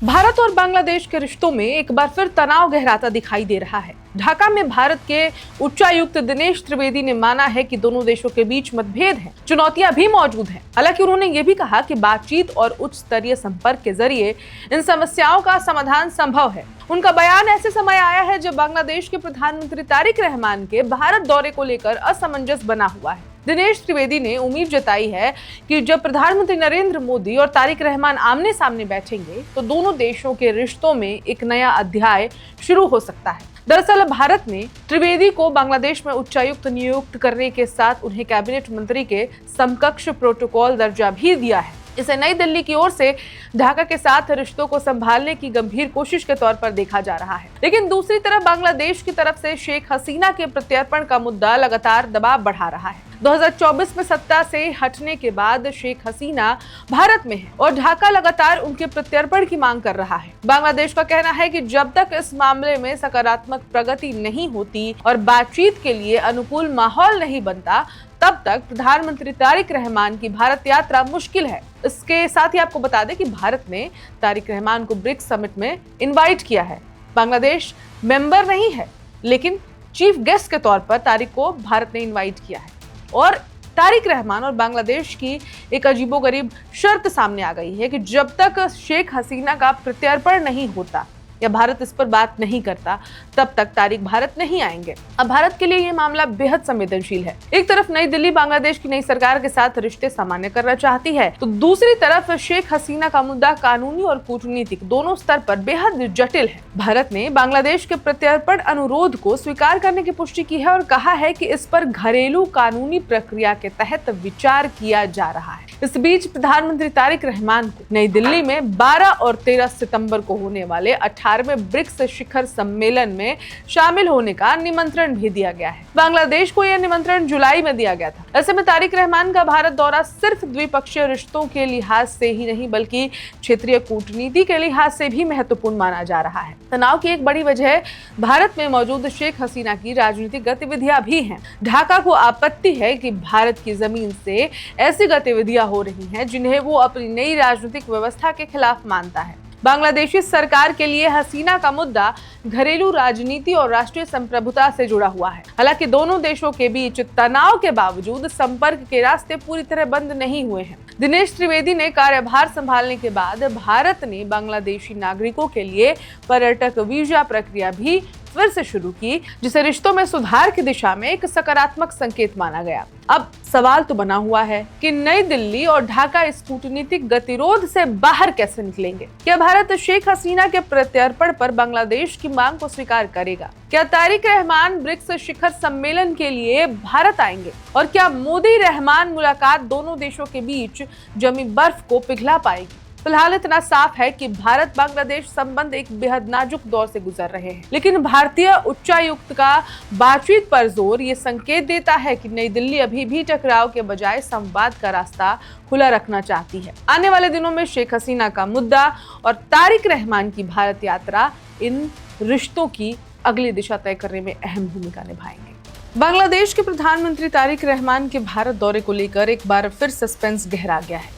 भारत और बांग्लादेश के रिश्तों में एक बार फिर तनाव गहराता दिखाई दे रहा है। ढाका में भारत के उच्चायुक्त दिनेश त्रिवेदी ने माना है कि दोनों देशों के बीच मतभेद हैं, चुनौतियां भी मौजूद हैं। हालांकि उन्होंने ये भी कहा कि बातचीत और उच्च स्तरीय संपर्क के जरिए इन समस्याओं का समाधान संभव है। उनका बयान ऐसे समय आया है जब बांग्लादेश के प्रधानमंत्री तारिक रहमान के भारत दौरे को लेकर असमंजस बना हुआ है। दिनेश त्रिवेदी ने उम्मीद जताई है कि जब प्रधानमंत्री नरेंद्र मोदी और तारिक रहमान आमने सामने बैठेंगे तो दोनों देशों के रिश्तों में एक नया अध्याय शुरू हो सकता है। दरअसल भारत ने त्रिवेदी को बांग्लादेश में उच्चायुक्त नियुक्त करने के साथ उन्हें कैबिनेट मंत्री के समकक्ष प्रोटोकॉल दर्जा भी दिया है। इसे नई दिल्ली की ओर से ढाका के साथ रिश्तों को संभालने की गंभीर कोशिश के तौर पर देखा जा रहा है। लेकिन दूसरी तरफ बांग्लादेश की तरफ से शेख हसीना के प्रत्यर्पण का मुद्दा लगातार दबाव बढ़ा रहा है। 2024 में सत्ता से हटने के बाद शेख हसीना भारत में है और ढाका लगातार उनके प्रत्यर्पण की मांग कर रहा है। बांग्लादेश का कहना है कि जब तक इस मामले में सकारात्मक प्रगति नहीं होती और बातचीत के लिए अनुकूल माहौल नहीं बनता, तब तक प्रधानमंत्री तारिक रहमान की भारत यात्रा मुश्किल है। इसके साथ ही आपको बता दें कि भारत ने तारिक रहमान को ब्रिक्स समिट में इनवाइट किया है। बांग्लादेश मेंबर नहीं है, लेकिन चीफ गेस्ट के तौर पर तारिक को भारत ने इनवाइट किया है और तारिक रहमान और बांग्लादेश की एक अजीबोगरीब शर्त सामने आ गई है कि जब तक शेख हसीना का प्रत्यर्पण नहीं होता या भारत इस पर बात नहीं करता, तब तक तारिक भारत नहीं आएंगे। अब भारत के लिए ये मामला बेहद संवेदनशील है। एक तरफ नई दिल्ली बांग्लादेश की नई सरकार के साथ रिश्ते सामान्य करना चाहती है, तो दूसरी तरफ शेख हसीना का मुद्दा कानूनी और कूटनीतिक दोनों स्तर पर बेहद जटिल है। भारत ने बांग्लादेश के प्रत्यर्पण अनुरोध को स्वीकार करने की पुष्टि की है और कहा है कि इस पर घरेलू कानूनी प्रक्रिया के तहत विचार किया जा रहा है। इस बीच प्रधानमंत्री तारिक रहमान को नई दिल्ली में 12 और 13 सितंबर को होने वाले 18वें ब्रिक्स शिखर सम्मेलन में शामिल होने का निमंत्रण भी दिया गया है। बांग्लादेश को यह निमंत्रण जुलाई में दिया गया था। ऐसे में तारिक रहमान का भारत दौरा सिर्फ द्विपक्षीय रिश्तों के लिहाज से ही नहीं बल्कि क्षेत्रीय कूटनीति के लिहाज से भी महत्वपूर्ण माना जा रहा है। तनाव की एक बड़ी वजह भारत में मौजूद शेख हसीना की राजनीतिक गतिविधियां भी हैं। ढाका को आपत्ति है कि भारत की जमीन से ऐसी गतिविधियां हो रही हैं जिन्हें वो अपनी नई राजनीतिक व्यवस्था के खिलाफ मानता है। बांग्लादेशी सरकार के लिए हसीना का मुद्दा घरेलू राजनीति और राष्ट्रीय संप्रभुता से जुड़ा हुआ है। हालांकि दोनों देशों के बीच तनाव के बावजूद संपर्क के रास्ते पूरी तरह बंद नहीं हुए हैं। दिनेश त्रिवेदी ने कार्यभार संभालने के बाद भारत ने बांग्लादेशी नागरिकों के लिए पर्यटक वीजा प्रक्रिया भी फिर से शुरू की, जिसे रिश्तों में सुधार की दिशा में एक सकारात्मक संकेत माना गया। अब सवाल तो बना हुआ है कि नई दिल्ली और ढाका इस कूटनीतिक गतिरोध से बाहर कैसे निकलेंगे। क्या भारत शेख हसीना के प्रत्यर्पण पर बांग्लादेश की मांग को स्वीकार करेगा? क्या तारिक रहमान ब्रिक्स शिखर सम्मेलन के लिए भारत आएंगे? और क्या मोदी रहमान मुलाकात दोनों देशों के बीच जमी बर्फ को पिघला पाएगी? फिलहाल इतना साफ है कि भारत बांग्लादेश संबंध एक बेहद नाजुक दौर से गुजर रहे हैं, लेकिन भारतीय उच्चायुक्त का बातचीत पर जोर ये संकेत देता है कि नई दिल्ली अभी भी टकराव के बजाय संवाद का रास्ता खुला रखना चाहती है। आने वाले दिनों में शेख हसीना का मुद्दा और तारिक रहमान की भारत यात्रा इन रिश्तों की अगली दिशा तय करने में अहम भूमिका निभाएंगे। बांग्लादेश के प्रधानमंत्री तारिक रहमान के भारत दौरे को लेकर एक बार फिर सस्पेंस गहरा गया है।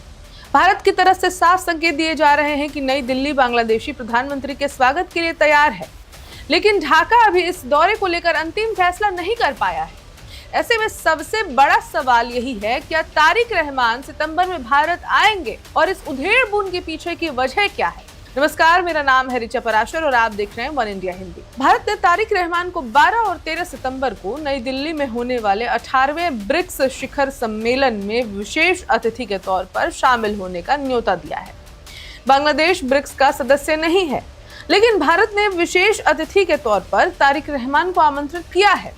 भारत की तरफ से साफ संकेत दिए जा रहे हैं कि नई दिल्ली बांग्लादेशी प्रधानमंत्री के स्वागत के लिए तैयार है, लेकिन ढाका अभी इस दौरे को लेकर अंतिम फैसला नहीं कर पाया है। ऐसे में सबसे बड़ा सवाल यही है, क्या तारिक रहमान सितंबर में भारत आएंगे और इस उधेड़-बुन के पीछे की वजह क्या है? नमस्कार, मेरा नाम है ऋचा पराशर और आप देख रहे हैं वन इंडिया हिंदी। भारत ने तारिक रहमान को 12 और 13 सितंबर को नई दिल्ली में होने वाले 18वें ब्रिक्स शिखर सम्मेलन में विशेष अतिथि के तौर पर शामिल होने का न्योता दिया है। बांग्लादेश ब्रिक्स का सदस्य नहीं है, लेकिन भारत ने विशेष अतिथि के तौर पर तारिक रहमान को आमंत्रित किया है।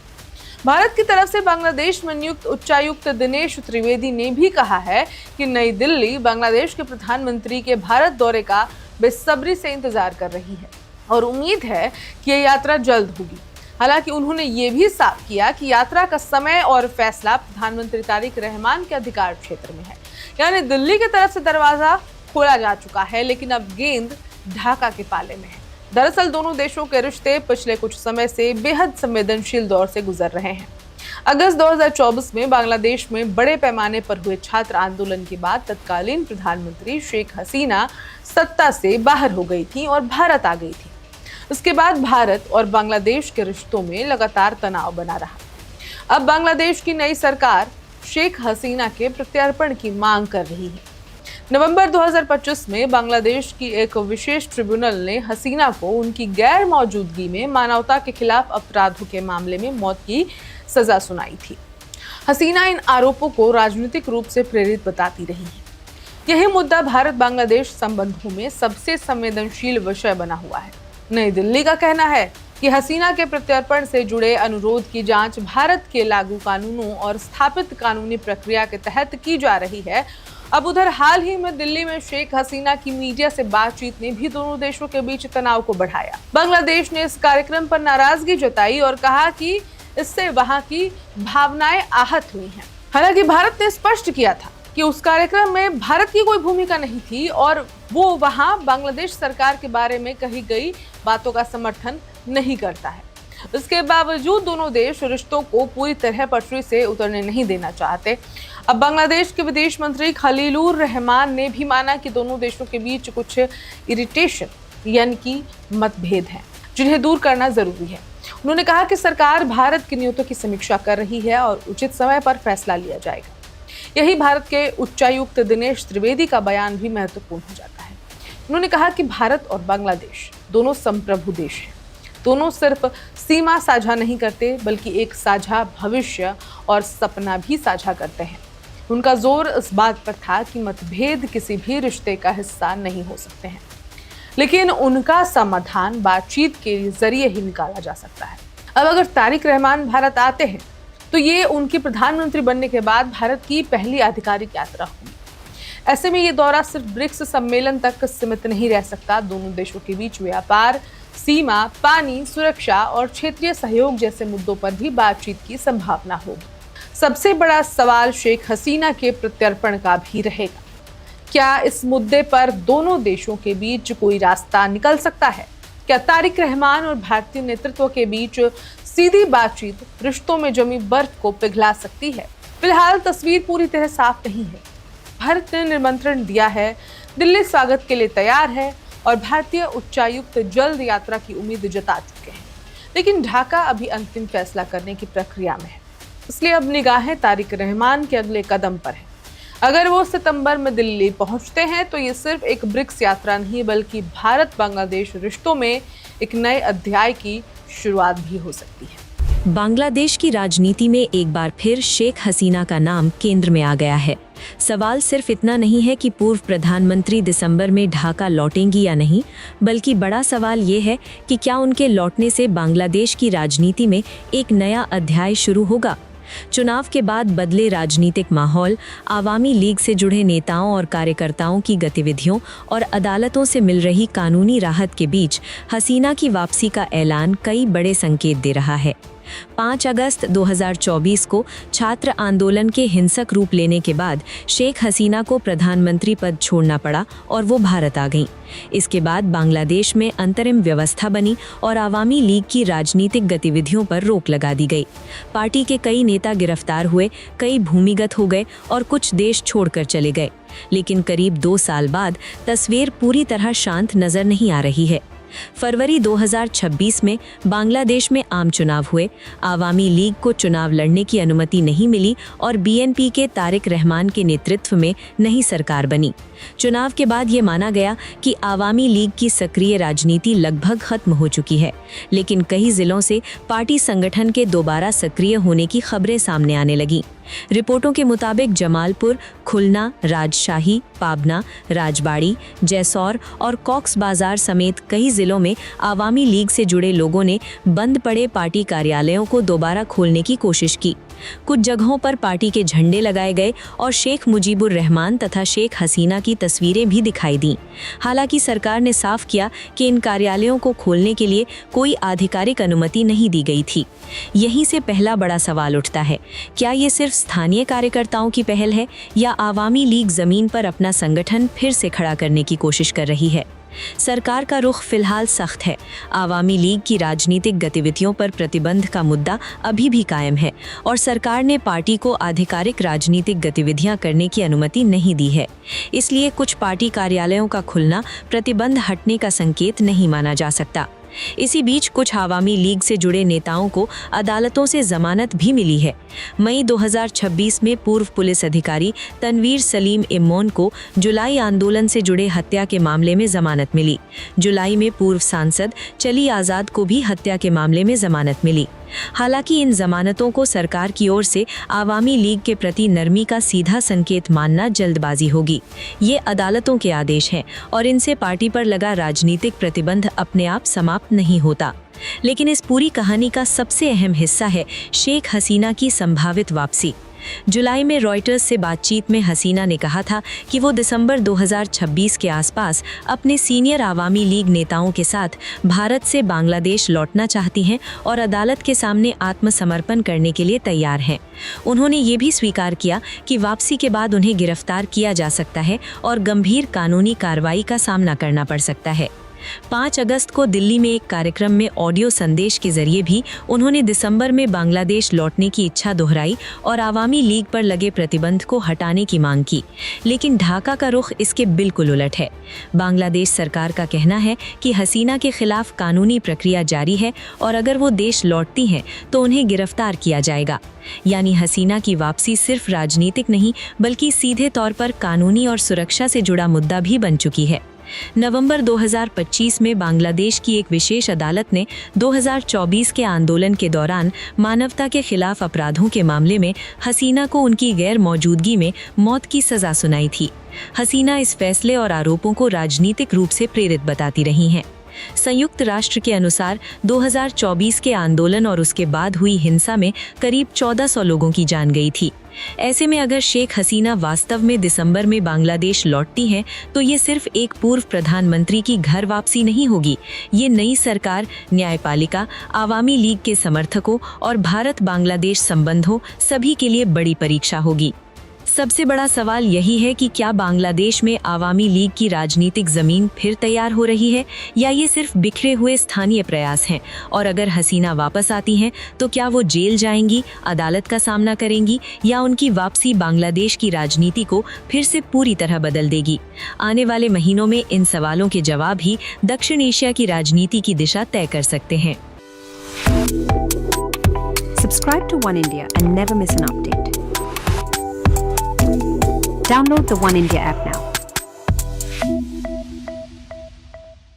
भारत की तरफ से बांग्लादेश में नियुक्त उच्चायुक्त दिनेश त्रिवेदी ने भी कहा है कि नई दिल्ली बांग्लादेश के प्रधानमंत्री के भारत दौरे का बेसब्री से इंतजार कर रही है और उम्मीद है कि यह यात्रा जल्द होगी। हालांकि उन्होंने ये भी साफ किया कि यात्रा का समय और फैसला प्रधानमंत्री तारिक रहमान के अधिकार क्षेत्र में है, यानी दिल्ली की तरफ से दरवाजा खोला जा चुका है, लेकिन अब गेंद ढाका के पाले में है। दरअसल दोनों देशों के रिश्ते पिछले कुछ समय से बेहद संवेदनशील दौर से गुजर रहे हैं। अगस्त 2024 में बांग्लादेश में बड़े पैमाने पर हुए छात्र आंदोलन के बाद तत्कालीन प्रधानमंत्री शेख हसीना सत्ता से बाहर हो गई थी और भारत आ गई थी। उसके बाद भारत और बांग्लादेश के रिश्तों में लगातार तनाव बना रहा। अब बांग्लादेश की नई सरकार शेख हसीना के प्रत्यर्पण की मांग कर रही है। नवंबर 2025 में बांग्लादेश की एक विशेष ट्रिब्यूनल ने हसीना को उनकी गैर मौजूदगी में मानवता के खिलाफ अपराधों के मामले में मौत की सजा सुनाई थी। हसीना इन आरोपों को राजनीतिक रूप से प्रेरित बताती रही है। यही मुद्दा भारत बांग्लादेश संबंधों में सबसे संवेदनशील विषय बना हुआ है। नई दिल्ली का कहना है कि हसीना के प्रत्यर्पण से जुड़े अनुरोध की जांच भारत के लागू कानूनों और स्थापित कानूनी प्रक्रिया के तहत की जा रही है। अब उधर हाल ही में दिल्ली में शेख हसीना की मीडिया से बातचीत ने भी दोनों देशों के बीच तनाव को बढ़ाया। बांग्लादेश ने इस कार्यक्रम पर नाराजगी जताई और कहा कि इससे वहां की भावनाएं आहत हुई हैं। हालांकि भारत ने स्पष्ट किया था कि उस कार्यक्रम में भारत की कोई भूमिका नहीं थी और वो वहां बांग्लादेश सरकार के बारे में कही गई बातों का समर्थन नहीं करता है। इसके बावजूद दोनों देश रिश्तों को पूरी तरह पटरी से उतरने नहीं देना चाहते। अब बांग्लादेश के विदेश मंत्री खलीलुर रहमान ने भी माना कि दोनों देशों के बीच कुछ इरिटेशन यानी कि मतभेद हैं, जिन्हें दूर करना जरूरी है। उन्होंने कहा कि सरकार भारत की नीतियों की समीक्षा कर रही है और उचित समय पर फैसला लिया जाएगा। यही भारत के उच्चायुक्त दिनेश त्रिवेदी का बयान भी महत्वपूर्ण हो जाता है। उन्होंने कहा कि भारत और बांग्लादेश दोनों संप्रभु देश हैं। दोनों सिर्फ सीमा साझा नहीं करते बल्कि एक साझा भविष्य और सपना भी साझा करते हैं। उनका जोर इस बात पर था कि मतभेद किसी भी रिश्ते का हिस्सा नहीं हो सकते हैं, लेकिन उनका समाधान बातचीत के जरिए ही निकाला जा सकता है। अब अगर तारिक रहमान भारत आते हैं तो ये उनके प्रधानमंत्री बनने के बाद भारत की पहली आधिकारिक यात्रा होगी। ऐसे में ये दौरा सिर्फ ब्रिक्स सम्मेलन तक सीमित नहीं रह सकता। दोनों देशों के बीच व्यापार, सीमा, पानी, सुरक्षा और क्षेत्रीय सहयोग जैसे मुद्दों पर भी बातचीत की संभावना होगी। सबसे बड़ा सवाल शेख हसीना के प्रत्यर्पण का भी रहेगा। क्या इस मुद्दे पर दोनों देशों के बीच कोई रास्ता निकल सकता है? क्या तारिक रहमान और भारतीय नेतृत्व के बीच सीधी बातचीत रिश्तों में जमी बर्फ को पिघला सकती है? फिलहाल तस्वीर पूरी तरह साफ नहीं है। भारत ने निमंत्रण दिया है, दिल्ली स्वागत के लिए तैयार है और भारतीय उच्चायुक्त जल्द यात्रा की उम्मीद जता चुके हैं। लेकिन ढाका अभी अंतिम फैसला करने की प्रक्रिया में है, इसलिए अब निगाहें तारिक रहमान के अगले कदम पर है। अगर वो सितंबर में दिल्ली पहुंचते हैं तो ये सिर्फ एक ब्रिक्स यात्रा नहीं बल्कि भारत बांग्लादेश रिश्तों में एक नए अध्याय की शुरुआत भी हो सकती है। बांग्लादेश की राजनीति में एक बार फिर शेख हसीना का नाम केंद्र में आ गया है। सवाल सिर्फ इतना नहीं है कि पूर्व प्रधानमंत्री दिसंबर में ढाका लौटेंगी या नहीं, बल्कि बड़ा सवाल ये है कि क्या उनके लौटने से बांग्लादेश की राजनीति में एक नया अध्याय शुरू होगा। चुनाव के बाद बदले राजनीतिक माहौल, आवामी लीग से जुड़े नेताओं और कार्यकर्ताओं की गतिविधियों और अदालतों से मिल रही कानूनी राहत के बीच हसीना की वापसी का ऐलान कई बड़े संकेत दे रहा है। 5 अगस्त 2024 को छात्र आंदोलन के हिंसक रूप लेने के बाद शेख हसीना को प्रधानमंत्री पद छोड़ना पड़ा और वो भारत आ गईं। इसके बाद बांग्लादेश में अंतरिम व्यवस्था बनी और आवामी लीग की राजनीतिक गतिविधियों पर रोक लगा दी गई। पार्टी के कई नेता गिरफ्तार हुए, कई भूमिगत हो गए और कुछ देश छोड़कर चले गए। लेकिन करीब 2 साल बाद तस्वीर पूरी तरह शांत नजर नहीं आ रही है। फरवरी 2026 में बांग्लादेश में आम चुनाव हुए। आवामी लीग को चुनाव लड़ने की अनुमति नहीं मिली और बीएनपी के तारिक रहमान के नेतृत्व में नई सरकार बनी। चुनाव के बाद ये माना गया कि आवामी लीग की सक्रिय राजनीति लगभग खत्म हो चुकी है, लेकिन कई जिलों से पार्टी संगठन के दोबारा सक्रिय होने की खबरें सामने आने लगीं। रिपोर्टों के मुताबिक जमालपुर, खुलना, राजशाही, पाबना, राजबाड़ी, जैसौर और कॉक्स बाजार समेत कई जिलों में आवामी लीग से जुड़े लोगों ने बंद पड़े पार्टी कार्यालयों को दोबारा खोलने की कोशिश की। कुछ जगहों पर पार्टी के झंडे लगाए गए और शेख मुजीबुर रहमान तथा शेख हसीना की तस्वीरें भी दिखाई दी। हालांकि सरकार ने साफ किया कि इन कार्यालयों को खोलने के लिए कोई आधिकारिक अनुमति नहीं दी गई थी। यहीं से पहला बड़ा सवाल उठता है, क्या ये सिर्फ स्थानीय कार्यकर्ताओं की पहल है या आवामी लीग जमीन पर अपना संगठन फिर से खड़ा करने की कोशिश कर रही है? सरकार का रुख फिलहाल सख्त है। आवामी लीग की राजनीतिक गतिविधियों पर प्रतिबंध का मुद्दा अभी भी कायम है और सरकार ने पार्टी को आधिकारिक राजनीतिक गतिविधियां करने की अनुमति नहीं दी है। इसलिए कुछ पार्टी कार्यालयों का खुलना प्रतिबंध हटने का संकेत नहीं माना जा सकता। इसी बीच कुछ आवामी लीग से जुड़े नेताओं को अदालतों से जमानत भी मिली है। मई 2026 में पूर्व पुलिस अधिकारी तनवीर सलीम इमोन को जुलाई आंदोलन से जुड़े हत्या के मामले में जमानत मिली। जुलाई में पूर्व सांसद चली आज़ाद को भी हत्या के मामले में जमानत मिली। हालांकि इन जमानतों को सरकार की ओर से आवामी लीग के प्रति नरमी का सीधा संकेत मानना जल्दबाजी होगी। ये अदालतों के आदेश हैं और इनसे पार्टी पर लगा राजनीतिक प्रतिबंध अपने आप समाप्त नहीं होता। लेकिन इस पूरी कहानी का सबसे अहम हिस्सा है शेख हसीना की संभावित वापसी। जुलाई में रॉयटर्स से बातचीत में हसीना ने कहा था कि वो दिसंबर 2026 के आसपास अपने सीनियर आवामी लीग नेताओं के साथ भारत से बांग्लादेश लौटना चाहती हैं और अदालत के सामने आत्मसमर्पण करने के लिए तैयार हैं। उन्होंने ये भी स्वीकार किया कि वापसी के बाद उन्हें गिरफ्तार किया जा सकता है और गंभीर कानूनी कार्रवाई का सामना करना पड़ सकता है। 5 अगस्त को दिल्ली में एक कार्यक्रम में ऑडियो संदेश के जरिए भी उन्होंने दिसंबर में बांग्लादेश लौटने की इच्छा दोहराई और आवामी लीग पर लगे प्रतिबंध को हटाने की मांग की। लेकिन ढाका का रुख इसके बिल्कुल उलट है। बांग्लादेश सरकार का कहना है कि हसीना के खिलाफ कानूनी प्रक्रिया जारी है और अगर वो देश लौटती हैं तो उन्हें गिरफ्तार किया जाएगा। यानी हसीना की वापसी सिर्फ राजनीतिक नहीं बल्कि सीधे तौर पर कानूनी और सुरक्षा से जुड़ा मुद्दा भी बन चुकी है। नवंबर 2025 में बांग्लादेश की एक विशेष अदालत ने 2024 के आंदोलन के दौरान मानवता के खिलाफ अपराधों के मामले में हसीना को उनकी गैर मौजूदगी में मौत की सजा सुनाई थी। हसीना इस फैसले और आरोपों को राजनीतिक रूप से प्रेरित बताती रही हैं। संयुक्त राष्ट्र के अनुसार 2024 के आंदोलन और उसके बाद हुई हिंसा में करीब 1400 लोगों की जान गई थी। ऐसे में अगर शेख हसीना वास्तव में दिसंबर में बांग्लादेश लौटती हैं तो ये सिर्फ एक पूर्व प्रधानमंत्री की घर वापसी नहीं होगी। ये नई सरकार, न्यायपालिका, आवामी लीग के समर्थकों और भारत बांग्लादेश संबंधों सभी के लिए बड़ी परीक्षा होगी। सबसे बड़ा सवाल यही है कि क्या बांग्लादेश में आवामी लीग की राजनीतिक जमीन फिर तैयार हो रही है या ये सिर्फ बिखरे हुए स्थानीय प्रयास हैं। और अगर हसीना वापस आती हैं तो क्या वो जेल जाएंगी, अदालत का सामना करेंगी या उनकी वापसी बांग्लादेश की राजनीति को फिर से पूरी तरह बदल देगी। आने वाले महीनों में इन सवालों के जवाब ही दक्षिण एशिया की राजनीति की दिशा तय कर सकते हैं। Subscribe to One India and never miss an update. Download the One India app now.